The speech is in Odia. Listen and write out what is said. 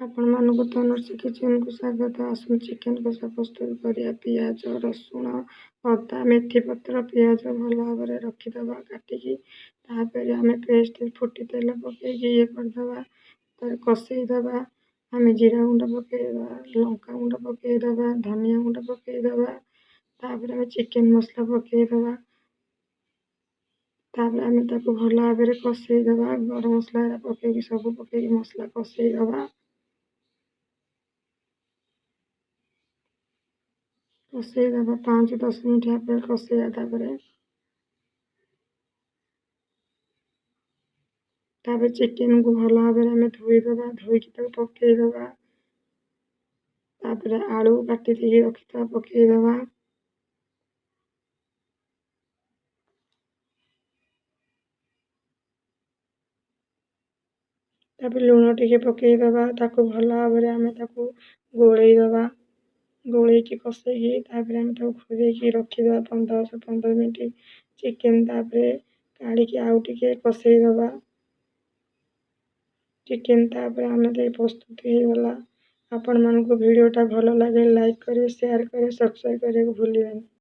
ଆପଣମାନଙ୍କୁ ତନୁଶ୍ରୀ କିଚେନକୁ ସ୍ୱାଗତ। ଆସନ୍ତୁ ଚିକେନ କଷା ପ୍ରସ୍ତୁତ କରିବା। ପିଆଜ, ରସୁଣ, ଅଦା, ମେଥି ପତ୍ର, ପିଆଜ ଭଲ ଭାବରେ ରଖିଦେବା କାଟିକି। ତାପରେ ଆମେ ପେଷ୍ଟ ଫୁଟି ତେଲ ପକେଇକି ଇଏ କରିଦେବା, ତାପରେ କଷେଇଦେବା। ଆମେ ଜିରା ଗୁଣ୍ଡ ପକେଇଦେବା, ଲଙ୍କା ଗୁଣ୍ଡ ପକେଇଦେବା, ଧନିଆ ଗୁଣ୍ଡ ପକେଇଦେବା। ତାପରେ ଆମେ ଚିକେନ ମସଲା ପକେଇଦେବା। ତାପରେ ଆମେ ତାକୁ ଭଲ ଭାବରେ କଷେଇଦେବା। ଗରମ ମସଲା ପକେଇକି ସବୁ ପକେଇକି ମସଲା କଷେଇଦେବା। କଷେଇଦେବା 5-10 ମିନିଟ୍ ଭାବରେ କଷେଇବା। ତାପରେ ଚିକେନକୁ ଭଲ ଭାବରେ ଆମେ ଧୋଇଦେବା, ଧୋଇକି ତାକୁ ପକେଇଦେବା। ତାପରେ ଆଳୁ କାଟି ଦେଇକି ରଖିଥିବା ପକେଇଦେବା। ତାପରେ ଲୁଣ ଟିକେ ପକେଇଦେବା। ତାକୁ ଭଲ ଭାବରେ ଆମେ ତାକୁ ଗୋଳେଇଦେବା। ଗୋଳେଇକି କଷେଇକି ତାପରେ ଆମେ ତାକୁ ଘୋଡ଼େଇକି ରଖିଦେବା 15 ମିନିଟ୍। ଚିକେନ ତାପରେ କାଢ଼ିକି ଆଉ ଟିକେ କଷେଇଦେବା। ଚିକେନ ତାପରେ ଆମେ ଦେଇ ପ୍ରସ୍ତୁତ ହେଇଗଲା। ଆପଣମାନଙ୍କୁ ଭିଡ଼ିଓଟା ଭଲ ଲାଗେ ଲାଇକ୍ କରିବେ, ସେୟାର କରିବେ, ସବସ୍କ୍ରାଇବ୍ କରିବାକୁ ଭୁଲିବେନି।